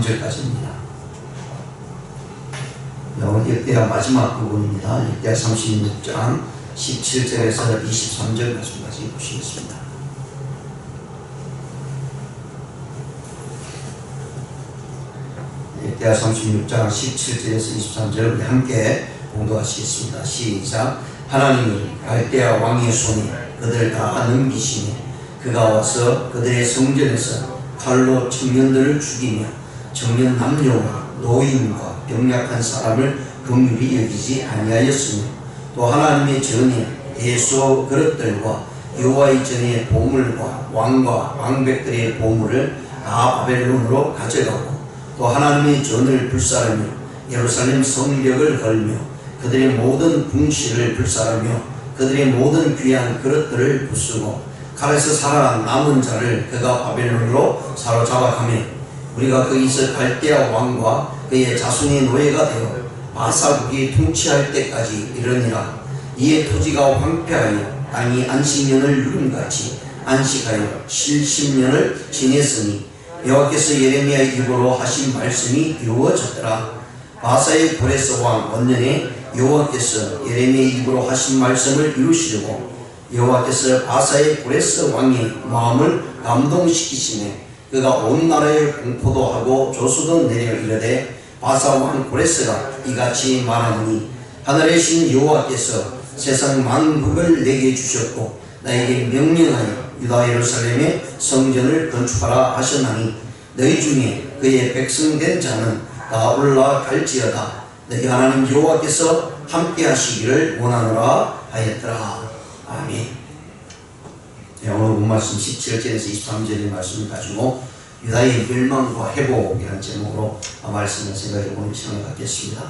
23절까지입니다. 오늘 역대하 마지막 부분입니다. 역대하 36장 17절에서 23절 말씀까지 보시겠습니다. 역대하 36장 17절에서 23절 우리 함께 공독하시겠습니다. 시작. 하나님이 갈대아 왕의 손에 그들 다 넘기시니 그가 와서 그들의 성전에서 칼로 청년들을 죽이며 청년 남녀와 노인과 병약한 사람을 긍휼히 여기지 아니하였으며 또 하나님의 전에 대소 그릇들과 여호와의 전에 보물과 왕과 왕백들의 보물을 다 바벨론으로 가져가고 또 하나님의 전을 불사르며 예루살렘 성벽을 걸며 그들의 모든 궁실을 불사르며 그들의 모든 귀한 그릇들을 부수고 칼에서 살아남은 자를 그가 바벨론으로 사로잡아가며 우리가 거기서 갈대아 왕과 그의 자손의 노예가 되어 바사국이 통치할 때까지 이르니라. 이에 토지가 황폐하여 땅이 안식년을 누름같이 안식하여 70년을 지냈으니 여호와께서 예레미야의 입으로 하신 말씀이 이루어졌더라. 바사의 고레스 왕 원년에 여호와께서 예레미야의 입으로 하신 말씀을 이루시려고 여호와께서 바사의 고레스 왕의 마음을 감동시키시네 그가 온 나라에 공포도 하고 조수도 내려 이르되 바사 왕 고레스가 이같이 말하노니 하늘의 신 여호와께서 세상 만국을 내게 주셨고 나에게 명령하여 유다 예루살렘의 성전을 건축하라 하셨나니 너희 중에 그의 백성 된 자는 다 올라갈지어다. 너희 하나님 여호와께서 함께 하시기를 원하노라 하였더라. 아멘. 오늘 본 말씀 17절에서 23절의 말씀을 가지고 유다의 멸망과 회복이라는 제목으로 말씀을 생각해 보는 시간을 갖겠습니다.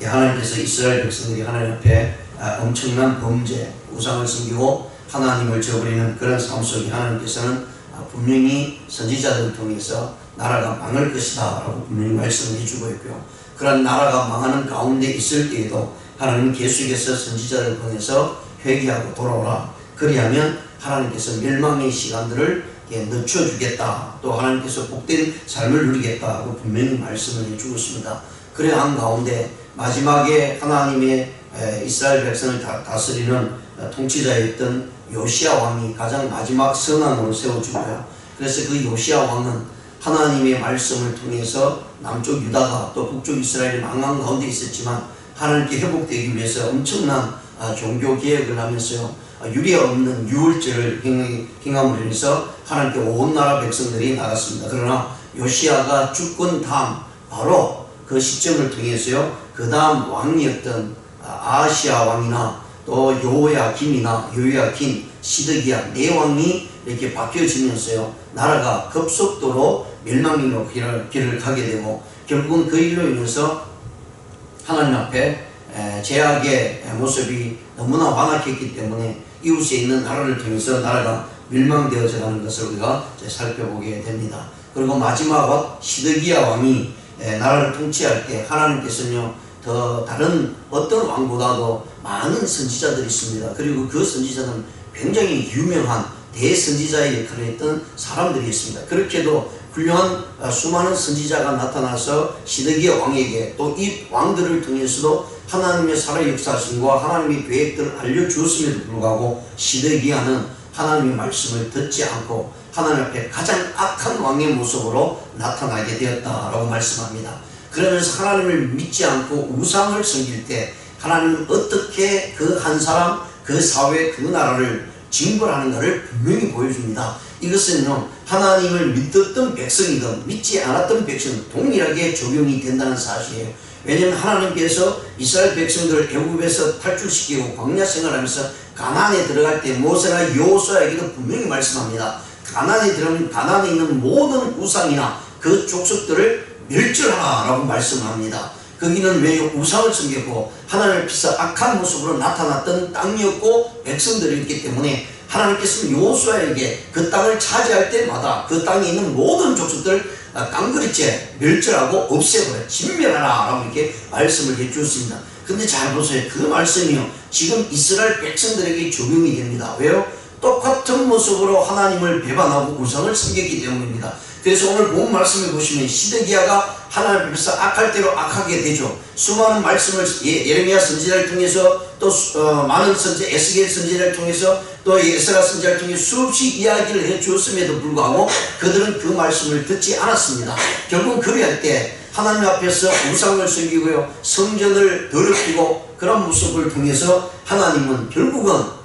하나님께서 이스라엘 백성들이 하나님 앞에 엄청난 범죄, 우상을 섬기고 하나님을 저버리는 그런 삶 속에 하나님께서는 분명히 선지자들을 통해서 나라가 망할 것이다 라고 분명히 말씀을 해주고 있고요. 그런 나라가 망하는 가운데 있을 때에도 하나님 계속해서 선지자를 통해서 회개하고 돌아오라. 그리하면 하나님께서 멸망의 시간들을 늦춰주겠다. 또 하나님께서 복된 삶을 누리겠다고 분명히 말씀을 해주고 있습니다. 그러한 가운데 마지막에 하나님의 이스라엘 백성을 다스리는 통치자였던 요시야 왕이 가장 마지막 선왕으로 세워주고요. 그래서 그 요시야 왕은 하나님의 말씀을 통해서 남쪽 유다가 또 북쪽 이스라엘이 망한 가운데 있었지만 하나님께 회복되기 위해서 엄청난 종교 개혁을 하면서요. 유례 없는 유월절을 행함으로 인해서 하나님께 온 나라 백성들이 나갔습니다. 그러나 요시야가 죽은 다음 바로 그 시점을 통해서요. 그 다음 왕이었던 아하시야 왕이나 또 요야김, 시드기야 네 왕이 이렇게 바뀌어지면서요. 나라가 급속도로 멸망으로 길을 가게 되고 결국은 그 일로 인해서 하나님 앞에 제약의 모습이 너무나 완악했기 때문에 이웃에 있는 나라를 통해서 나라가 멸망되어져 가는 것을 우리가 살펴보게 됩니다. 그리고 마지막 시드기야 왕이 나라를 통치할 때 하나님께서는요 더 다른 어떤 왕보다도 많은 선지자들이 있습니다. 그리고 그 선지자는 굉장히 유명한 대선지자의 역할을 했던 사람들이 있습니다. 그렇게도 훌륭한 수많은 선지자가 나타나서 시드기야 왕에게 또 이 왕들을 통해서도 하나님의 살아 역사하심과 하나님의 계획들을 알려주었음에도 불구하고 시드기야는 하나님의 말씀을 듣지 않고 하나님 앞에 가장 악한 왕의 모습으로 나타나게 되었다라고 말씀합니다. 그러면서 하나님을 믿지 않고 우상을 섬길 때 하나님은 어떻게 그 한 사람, 그 사회, 그 나라를 징벌하는가를 분명히 보여줍니다. 이것은요 하나님을 믿었던 백성이든 믿지 않았던 백성은 동일하게 적용이 된다는 사실이에요. 왜냐하면 하나님께서 이스라엘 백성들을 애굽에서 탈출시키고 광야 생활하면서 가나안에 들어갈 때 모세나 여호수아에게도 분명히 말씀합니다. 가나안에 들어가면 가나안에 있는 모든 우상이나 그 족속들을 멸절하라 라고 말씀합니다. 거기는 왜 우상을 섬겼고 하나님 앞에서 악한 모습으로 나타났던 땅이었고 백성들이었기 때문에 하나님께서는 여호수아에게 그 땅을 차지할 때마다 그 땅에 있는 모든 족속들 깡그리째 멸절하고 없애버려 진멸하라 라고 이렇게 말씀을 해주었습니다. 근데 잘 보세요. 그 말씀이요 지금 이스라엘 백성들에게 적용이 됩니다. 왜요? 똑같은 모습으로 하나님을 배반하고 우상을 섬겼기 때문입니다. 그래서 오늘 본 말씀을 보시면 시드기야가 하나님 앞에서 악할 대로 악하게 되죠. 수많은 말씀을 예레미야 선지자를 통해서 또 많은 선지 에스겔 선지자를 통해서 또 에스라 선지자를 통해 수없이 이야기를 해 주었음에도 불구하고 그들은 그 말씀을 듣지 않았습니다. 결국 그리할 때 하나님 앞에서 우상을 섬기고요, 성전을 더럽히고 그런 모습을 통해서 하나님은 결국은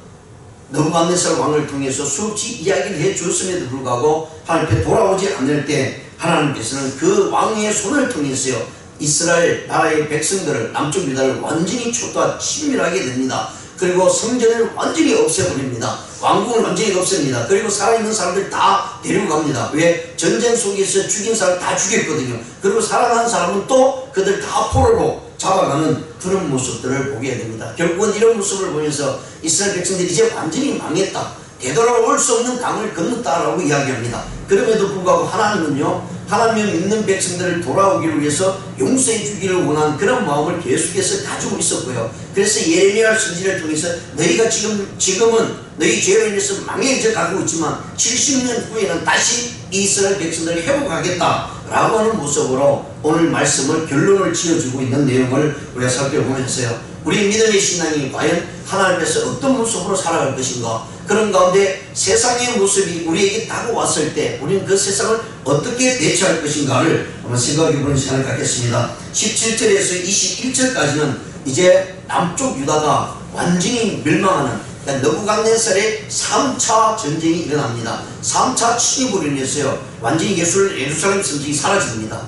느부갓네살 왕을 통해서 수없이 이야기를 해 주었음에도 불구하고 하나님 앞에 돌아오지 않을 때 하나님께서는 그 왕의 손을 통해서요 이스라엘 나라의 백성들을, 남쪽 유다를 완전히 초토화 침멸하게 됩니다. 그리고 성전을 완전히 없애버립니다. 왕궁을 완전히 없앱니다. 그리고 살아있는 사람들 다 데리고 갑니다. 왜? 전쟁 속에서 죽인 사람 다 죽였거든요. 그리고 살아난 사람은 또 그들 다 포로로 잡아가는 그런 모습들을 보게 됩니다. 결국은 이런 모습을 보면서 이스라엘 백성들이 이제 완전히 망했다, 되돌아올 수 없는 강을 건넜다라고 이야기합니다. 그럼에도 불구하고 하나님은요, 하나님을 믿는 백성들을 돌아오기를 위해서 용서해 주기를 원하는 그런 마음을 계속해서 가지고 있었고요. 그래서 예레미야 선지자를 통해서 너희가 지금은 너희 죄로 인해서 망해져 가고 있지만 70년 후에는 다시 이스라엘 백성들을 회복하겠다라고 하는 모습으로 오늘 말씀을 결론을 지어주고 있는 내용을 우리가 살펴보면서요, 우리 믿음의 신앙이 과연 하나님 앞에서 어떤 모습으로 살아갈 것인가, 그런 가운데 세상의 모습이 우리에게 다가왔을 때 우리는 그 세상을 어떻게 대처할 것인가를 한번 생각해보는 시간을 갖겠습니다. 17절에서 21절까지는 이제 남쪽 유다가 완전히 멸망하는, 그러니까 느부갓네살의 3차 전쟁이 일어납니다. 3차 침입으로 인해서요 완전히 예루살렘 성전이 사라집니다.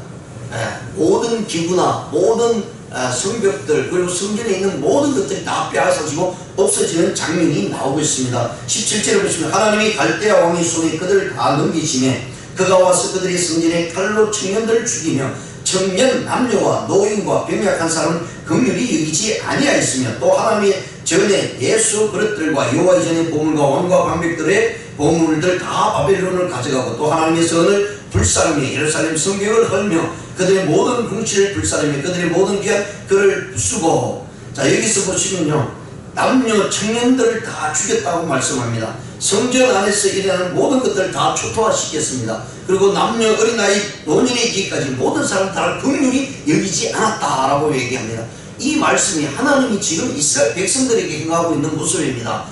모든 기구나 모든 성벽들, 그리고 성전에 있는 모든 것들이 다 빼앗아지고 없어지는 장면이 나오고 있습니다. 17절에 보시면 하나님이 갈대아 왕의 손에 그들을 다 넘기시매 그가 와서 그들의 성전에 칼로 청년들을 죽이며 청년 남녀와 노인과 병약한 사람을 긍휼히 여기지 아니하였으며 또 하나님의 전에 예수 그릇들과 여호와 이전의 보물과 왕과 방백들의 보물들 다 바벨론을 가져가고 또 하나님의 선을 불사르며 예루살렘 성벽을 헐며 그들의 모든 궁치를 불사르며 그들의 모든 귀한 그를 부수고, 자 여기서 보시면요 남녀 청년들을 다 죽였다고 말씀합니다. 성전 안에서 일어나는 모든 것들을 다 초토화시켰습니다. 그리고 남녀 어린아이 노년에 이르기까지 모든 사람 다 긍휼히 여기지 않았다라고 얘기합니다. 이 말씀이 하나님이 지금 이스라엘 백성들에게 행하고 있는 모습입니다.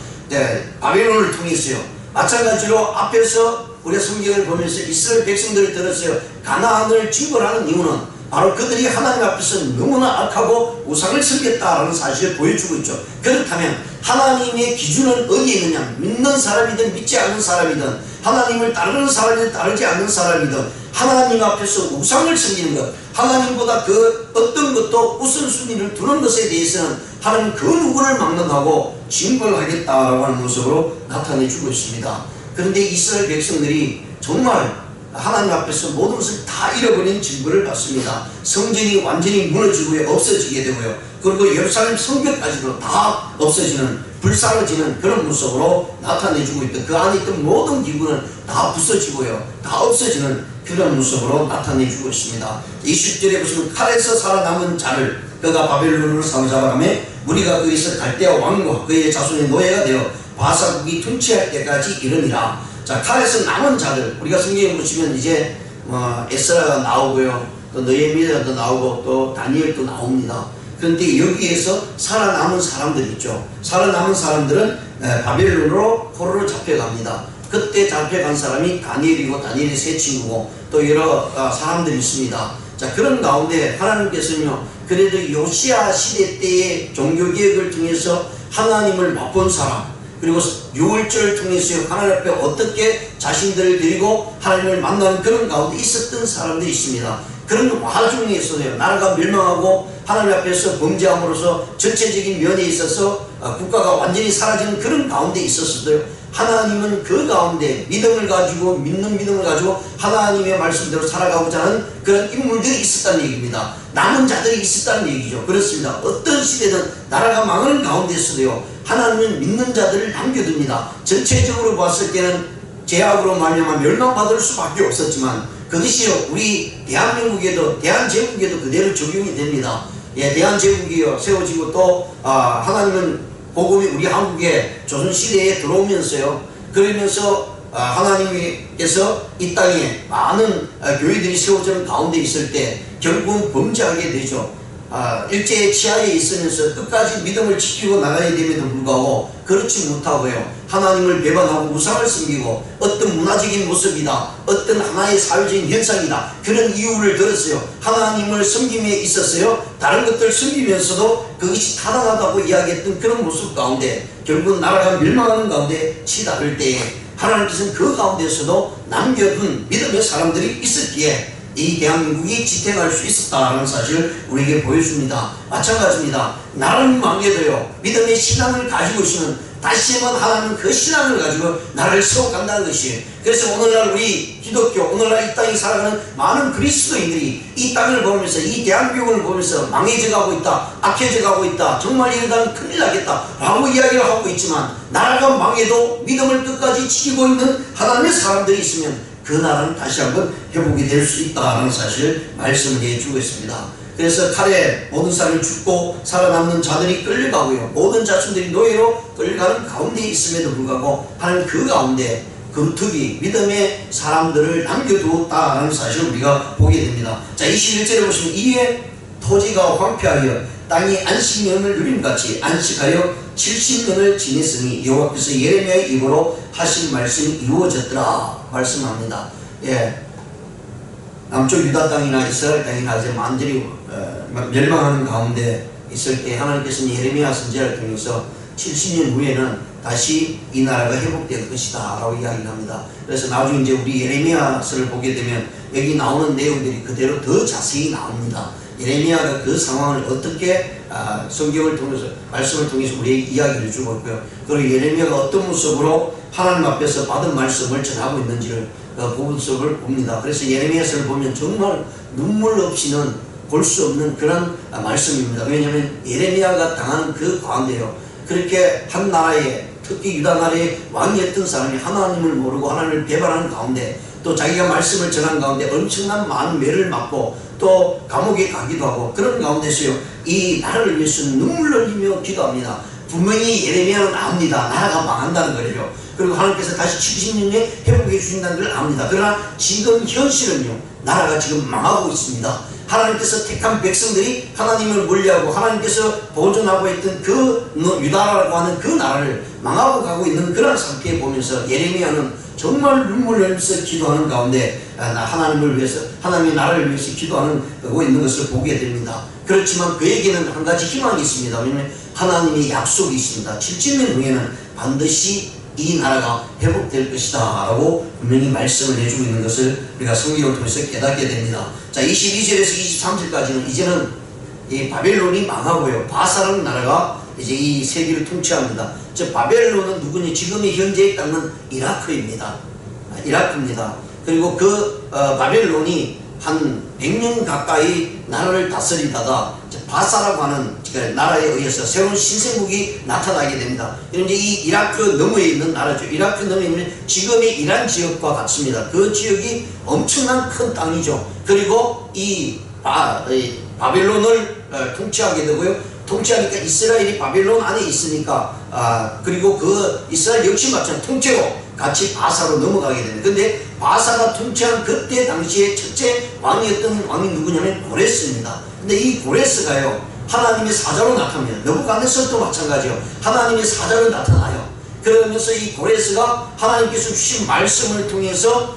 바벨론을 통해서요, 마찬가지로 앞에서 우리가 성경을 보면서 이스라엘 백성들을 들었어요. 가나안을 징벌하는 이유는 바로 그들이 하나님 앞에서 너무나 악하고 우상을 섬겼다라는 사실을 보여주고 있죠. 그렇다면 하나님의 기준은 어디에 있느냐? 믿는 사람이든 믿지 않는 사람이든, 하나님을 따르는 사람이든 따르지 않는 사람이든 하나님 앞에서 우상을 섬기는 것, 하나님보다 그 어떤 것도 우선순위를 두는 것에 대해서는 하나님 그 누구를 막론하고 징벌하겠다라고 하는 모습으로 나타내주고 있습니다. 그런데 이스라엘 백성들이 정말 하나님 앞에서 모든 것을 다 잃어버린 징벌을 받습니다. 성전이 완전히 무너지고요, 없어지게 되고요, 그리고 예루살렘 성벽까지도 다 없어지는, 불사르지는 그런 모습으로 나타내주고 있던, 그 안에 있던 모든 기구는 다 부서지고요, 다 없어지는 그런 모습으로 나타내주고 있습니다. 20절에 보시면 칼에서 살아남은 자를 그가 바벨론으로 사로잡아가며 우리가 거기서 갈대아 왕과 그의 자손의 노예가 되어 바사국이 통치할 때까지 이르니라. 자, 칼에서 남은 자들, 우리가 성경에 보시면 이제 에스라가 나오고요, 또 느헤미야도 나오고 또 다니엘도 나옵니다. 그런데 여기에서 살아남은 사람들 있죠. 살아남은 사람들은 바벨론으로 포로로 잡혀갑니다. 그때 잡혀간 사람이 다니엘이고 다니엘의 세 친구고 또 여러 사람들이 있습니다. 자, 그런 가운데 하나님께서는요, 그래도 요시야 시대 때의 종교개혁을 통해서 하나님을 맛본 사람, 그리고 유월절을 통해서 하나님 앞에 어떻게 자신들을 드리고 하나님을 만나는 그런 가운데 있었던 사람들이 있습니다. 그런 와중에서도요, 나라가 멸망하고 하나님 앞에서 범죄함으로써 전체적인 면에 있어서 국가가 완전히 사라지는 그런 가운데 있었어도요, 하나님은 그 가운데 믿음을 가지고, 믿는 믿음을 가지고 하나님의 말씀대로 살아가고자 하는 그런 인물들이 있었다는 얘기입니다. 남은 자들이 있었다는 얘기죠. 그렇습니다. 어떤 시대든 나라가 망하는 가운데서도요, 하나님은 믿는 자들을 남겨둡니다. 전체적으로 봤을 때는 제약으로 말미암아 멸망받을 수밖에 없었지만 그것이요, 우리 대한민국에도, 대한제국에도 그대로 적용이 됩니다. 예, 대한제국이요 세워지고 또 하나님은 복음이 우리 한국에 조선시대에 들어오면서요, 그러면서 하나님께서 이 땅에 많은 교회들이 세워지는 가운데 있을 때 결국은 범죄하게 되죠. 일제의 치하에 있으면서 끝까지 믿음을 지키고 나가야 됨에도 불구하고 그렇지 못하고요, 하나님을 배반하고 우상을 섬기고 어떤 문화적인 모습이다, 어떤 하나의 사회적인 현상이다, 그런 이유를 들었어요. 하나님을 섬김에 있었어요, 다른 것들 섬기면서도 그것이 타당하다고 이야기했던 그런 모습 가운데 결국 나라가 멸망하는 가운데 치닫을 때에 하나님께서는 그 가운데서도 남겨둔 믿음의 사람들이 있었기에 이 대한민국이 지탱할 수 있었다는 사실을 우리에게 보여줍니다. 마찬가지입니다. 나라는 망해도요, 믿음의 신앙을 가지고 있으면 다시 한번 하나님은 그 신앙을 가지고 나라를 세워간다는 것이에요. 그래서 오늘날 우리 기독교, 오늘날 이 땅에 살아가는 많은 그리스도인들이 이 땅을 보면서, 이 대한민국을 보면서 망해져 가고 있다, 악해져 가고 있다, 정말 이러다가 큰일 나겠다 라고 이야기를 하고 있지만, 나라가 망해도 믿음을 끝까지 지키고 있는 하나님의 사람들이 있으면 그 나라는 다시 한번 회복이 될 수 있다는 사실을 말씀을 해주고 있습니다. 그래서 칼에 모든 사람이 죽고 살아남는 자들이 끌려가고요, 모든 자손들이 노예로 끌려가는 가운데 있음에도 불구하고 하나님 그 가운데 그루터기 믿음의 사람들을 남겨두었다는 사실을 우리가 보게 됩니다. 자, 21절에 보시면 이에 토지가 황폐하여 땅이 안식년을 누림같이 안식하여 70년을 지냈으니 여호와께서 예레미야의 입으로 하신 말씀이 이루어졌더라 말씀합니다. 예, 남쪽 유다 땅이나 이스라엘 땅이나 이제 만들이 멸망하는 가운데 있을 때 하나님께서는 예레미야 선지자를 통해서 70년 후에는 다시 이 나라가 회복될 것이다 라고 이야기를 합니다. 그래서 나중에 이제 우리 예레미야서를 보게 되면 여기 나오는 내용들이 그대로 더 자세히 나옵니다. 예레미야가 그 상황을 어떻게 성경을 통해서, 말씀을 통해서 우리에게 이야기를 주고 있고요, 그리고 예레미야가 어떤 모습으로 하나님 앞에서 받은 말씀을 전하고 있는지를 그 모습을 봅니다. 그래서 예레미야서를 보면 정말 눈물 없이는 볼 수 없는 그런 말씀입니다. 왜냐하면 예레미야가 당한 그 가운데요, 그렇게 한 나라에, 특히 유다 나라의 왕이었던 사람이 하나님을 모르고 하나님을 배반하는 가운데, 또 자기가 말씀을 전한 가운데 엄청난 많은 매를 맞고 또 감옥에 가기도 하고, 그런 가운데서요, 이 나라를 위해서 눈물을 흘리며 기도합니다. 분명히 예레미야는 압니다. 나라가 망한다는 거죠. 그리고 하나님께서 다시 70년에 회복해 주신다는 걸 압니다. 그러나 지금 현실은요, 나라가 지금 망하고 있습니다. 하나님께서 택한 백성들이 하나님을 멀리하고 하나님께서 보존하고 있던 그 유다라고 하는 그 나라를 망하고 가고 있는 그런 상태에 보면서 예레미야는 정말 눈물을 흘리면서 기도하는 가운데 하나님을 위해서, 하나님의 나라를 위해서 기도하고 있는 것을 보게 됩니다. 그렇지만 그에게는 한 가지 희망이 있습니다. 왜냐하면 하나님의 약속이 있습니다. 70년 후에는 반드시 이 나라가 회복될 것이다 라고 분명히 말씀을 해주고 있는 것을 우리가 성경을 통해서 깨닫게 됩니다. 자, 22절에서 23절까지는 이제는 이 바벨론이 망하고요, 바사라는 나라가 이제 이 세계를 통치합니다. 즉 바벨론은 누구니? 지금의 현재의 땅은 이라크입니다. 이라크입니다. 그리고 그 바벨론이 한 100년 가까이 나라를 다스리다가 바사라고 하는 나라에 의해서 새로운 신생국이 나타나게 됩니다. 그런데 이 이라크 너머에 있는 나라죠. 이라크 너머에 있는 지금의 이란 지역과 같습니다. 그 지역이 엄청난 큰 땅이죠. 그리고 이 바벨론을 통치하게 되고요, 통치하니까 이스라엘이 바벨론 안에 있으니까 그리고 그 이스라엘 역시 마찬가지로 통째로 같이 바사로 넘어가게 됩니다. 근데 바사가 통치한 그때 당시에 첫째 왕이었던 왕이 누구냐면 고레스입니다. 근데 이 고레스가요, 하나님의 사자로 나타납니다. 느부갓네살도 마찬가지요, 하나님의 사자로 나타나요. 그러면서 이 고레스가 하나님께서 주신 말씀을 통해서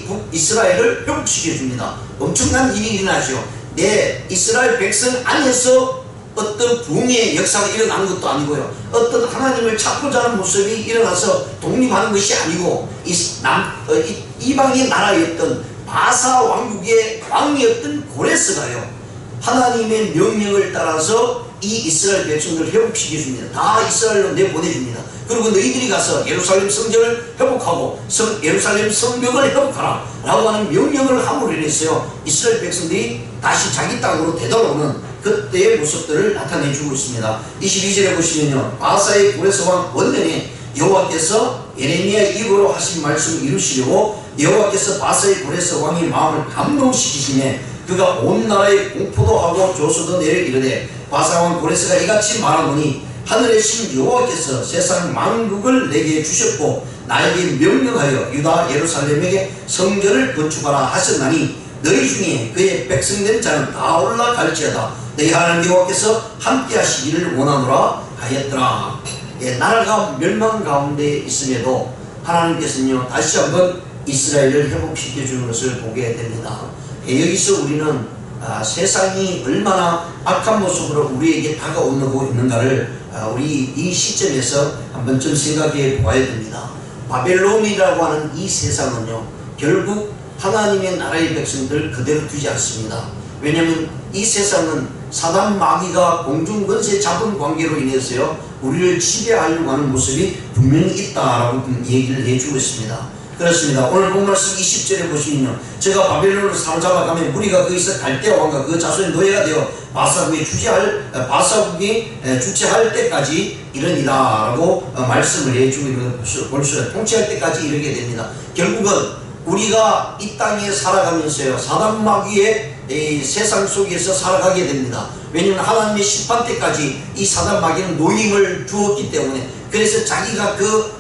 북이스라엘을 회복시켜 줍니다. 엄청난 일이 일어나죠. 내 이스라엘 백성 안에서 어떤 부흥의 역사가 일어나는 것도 아니고요, 어떤 하나님을 찾고자 하는 모습이 일어나서 독립하는 것이 아니고, 이방의 나라였던 바사 왕국의 왕이었던 고레스가요, 하나님의 명령을 따라서 이 이스라엘 백성들을 회복시켜 줍니다. 다 이스라엘로 내보내줍니다. 그리고 너희들이 가서 예루살렘 성전을 회복하고 예루살렘 성벽을 회복하라 라고 하는 명령을 함으로 인해서요, 이스라엘 백성들이 다시 자기 땅으로 되돌아오는 그때의 모습들을 나타내주고 있습니다. 22절에 보시면요, 바사의 고레스 왕 원년에 여호와께서 예레미야의 입으로 하신 말씀을 이루시려고 여호와께서 바사의 고레스 왕의 마음을 감동시키시매 그가 온 나라에 공포도 하고 조소도 내려 이르되, 바사 왕 고레스가 이같이 말하노니 하늘의 신 여호와께서 세상 만국을 내게 주셨고 나에게 명령하여 유다 예루살렘에게 성전을 건축하라 하셨나니 너희 중에 그의 백성된 자는 다 올라갈지어다. 너희 하나님 여호와께서 함께 하시기를 원하노라 하였더라. 나라가 멸망 가운데 있음에도 하나님께서는요 다시 한번 이스라엘을 회복시켜 주는 것을 보게 됩니다. 여기서 우리는 세상이 얼마나 악한 모습으로 우리에게 다가오고 있는가를 우리 이 시점에서 한번 좀 생각해 보아야 됩니다. 바벨론이라고 하는 이 세상은요 결국 하나님의 나라의 백성들을 그대로 두지 않습니다. 왜냐하면 이 세상은 사단 마귀가 공중권세 잡은 관계로 인해서요 우리를 지배하려고 하는 모습이 분명히 있다라고 얘기를 해주고 있습니다. 그렇습니다. 오늘 본 말씀 20절에 보시면요 제가 바벨론으로 사로잡아가면 우리가 거기서 갈대아 왕과 그 자손의 노예가 되어 바사국이 주체할 때까지 이르니라 라고 말씀을 해주고 있는 것을 볼 수 있어요. 통치할 때까지 이르게 됩니다. 결국은 우리가 이 땅에 살아가면서요 사단 마귀의 이 세상 속에서 살아가게 됩니다. 왜냐하면 하나님의 심판 때까지 이 사단 마귀는 노임을 주었기 때문에, 그래서 자기가 그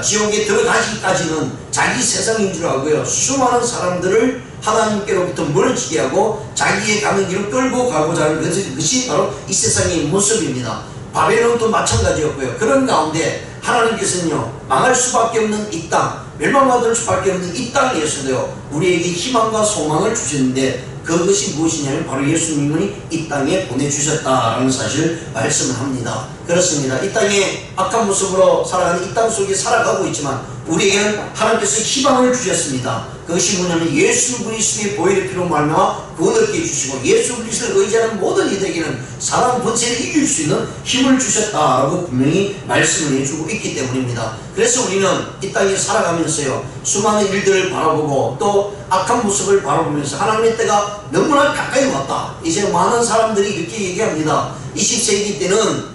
지옥에 들어가기까지는 자기 세상인 줄 알고요 수많은 사람들을 하나님께로부터 멀어지게 하고 자기의 가는 길을 끌고 가고자 하는 것이 바로 이 세상의 모습입니다. 바벨론도 마찬가지였고요. 그런 가운데 하나님께서는요 망할 수밖에 없는 이 땅, 멸망받을 수밖에 없는 이 땅에서도요 우리에게 희망과 소망을 주셨는데, 그것이 무엇이냐면 바로 예수님이 이 땅에 보내주셨다라는 사실을 말씀을 합니다. 그렇습니다. 이 땅에 악한 모습으로 살아가는 이 땅 속에 살아가고 있지만 우리에게는 하나님께서 희망을 주셨습니다. 그것이 뭐냐면 예수 그리스도의 보혈의 피로 말미암아 구원을 얻게 해주시고 예수 그리스도를 의지하는 모든 이들에게는 사랑 번세를 이길 수 있는 힘을 주셨다라고 분명히 말씀을 해주고 있기 때문입니다. 그래서 우리는 이 땅에 살아가면서요 수많은 일들을 바라보고 또 악한 모습을 바라보면서 하나님의 때가 너무나 가까이 왔다. 이제 많은 사람들이 이렇게 얘기합니다. 20세기 때는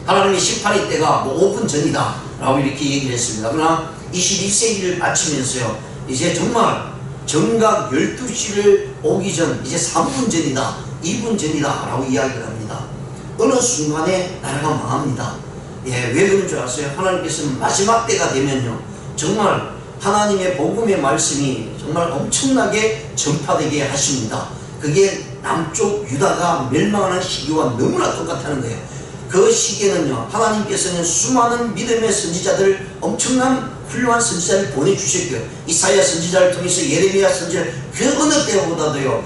하나님의 심판의 때가 5분 전이다 라고 이렇게 얘기를 했습니다. 그러나 21세기를 마치면서요 이제 정말 정각 12시를 오기 전 이제 3분 전이다 2분 전이다 라고 이야기를 합니다. 어느 순간에 나라가 망합니다. 왜 그런 줄 아세요? 하나님께서는 마지막 때가 되면요 정말 하나님의 복음의 말씀이 정말 엄청나게 전파되게 하십니다. 그게 남쪽 유다가 멸망하는 시기와 너무나 똑같다는 거예요. 그 시기에는요 하나님께서는 수많은 믿음의 선지자들, 엄청난 훌륭한 선지자를 보내주셨고요 이사야 선지자를 통해서 예레미야 선지자를 그 어느 때보다도요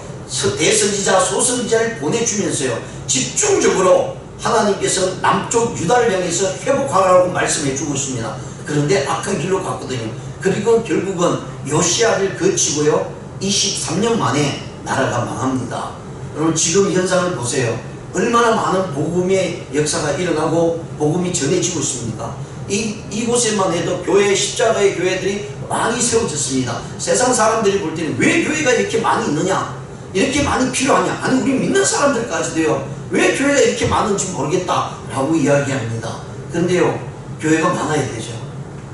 대선지자 소선지자를 보내주면서요 집중적으로 하나님께서 남쪽 유다를 향해서 회복하라고 말씀해 주고 있습니다. 그런데 악한 길로 갔거든요. 그리고 결국은 요시야를 거치고요 23년 만에 나라가 망합니다. 여러분 지금 현상을 보세요. 얼마나 많은 복음의 역사가 일어나고 복음이 전해지고 있습니까? 이곳에만 해도 교회, 십자가의 교회들이 많이 세워졌습니다. 세상 사람들이 볼 때는 왜 교회가 이렇게 많이 있느냐, 이렇게 많이 필요하냐, 아니 우리 믿는 사람들까지도요 왜 교회가 이렇게 많은지 모르겠다 라고 이야기합니다. 그런데요 교회가 많아야 되죠.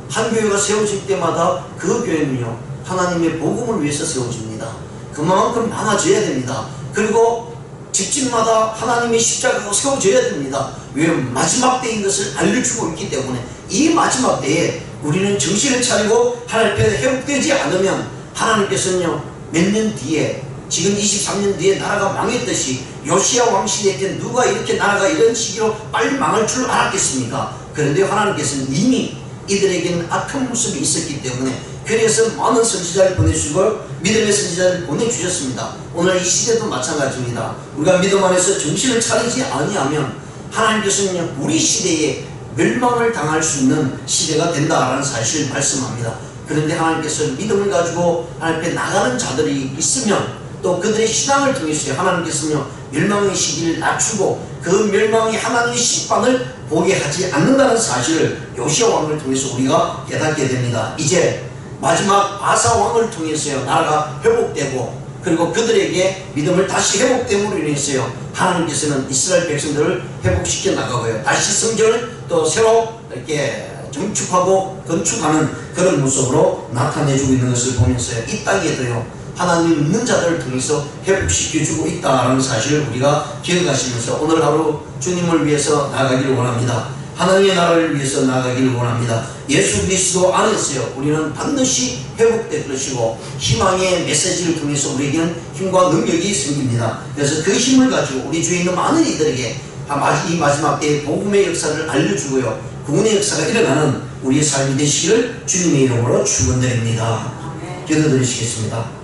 한 교회가 세워질 때마다 그 교회는요 하나님의 복음을 위해서 세워집니다. 그만큼 많아져야 됩니다. 그리고 집집마다 하나님의 십자가가 세워져야 됩니다. 왜? 마지막 때인 것을 알려주고 있기 때문에 이 마지막 때에 우리는 정신을 차리고 하나님께서 회복되지 않으면 하나님께서는요 몇 년 뒤에, 지금 23년 뒤에 나라가 망했듯이 요시야 왕 시대 때 누가 이렇게 나라가 이런 시기로 빨리 망할 줄 알았겠습니까? 그런데 하나님께서는 이미 이들에게는 악한 모습이 있었기 때문에 그래서 많은 선지자를 보내주시고 믿음의 선지자를 보내주셨습니다. 오늘 이 시대도 마찬가지입니다. 우리가 믿음 안에서 정신을 차리지 아니하면 하나님께서는 우리 시대에 멸망을 당할 수 있는 시대가 된다라는 사실을 말씀합니다. 그런데 하나님께서 믿음을 가지고 하나님 앞에 나가는 자들이 있으면 또 그들의 신앙을 통해서 하나님께서는 멸망의 시기를 낮추고 그 멸망이 하나님의 심판을 보게 하지 않는다는 사실을 요시야 왕을 통해서 우리가 깨닫게 됩니다. 이제 마지막 아사 왕을 통해서요 나라가 회복되고 그리고 그들에게 믿음을 다시 회복됨으로 인해서요 하나님께서는 이스라엘 백성들을 회복시켜 나가고요 다시 성전을 또 새로 이렇게 정축하고 건축하는 그런 모습으로 나타내주고 있는 것을 보면서요 이 땅에도요 하나님 믿는 자들을 통해서 회복시켜주고 있다는 사실을 우리가 기억하시면서 오늘 하루 주님을 위해서 나아가기를 원합니다. 하나님의 나라를 위해서 나가기를 원합니다. 예수 그리스도 안에서요 우리는 반드시 회복될 것이고 희망의 메시지를 통해서 우리에게는 힘과 능력이 생깁니다. 그래서 그 힘을 가지고 우리 주위에 있는 많은 이들에게 이 마지막 때의 복음의 역사를 알려주고요 구원의 역사가 일어나는 우리의 삶이 되시기를 주님의 이름으로 축원드립니다. 기도드리시겠습니다.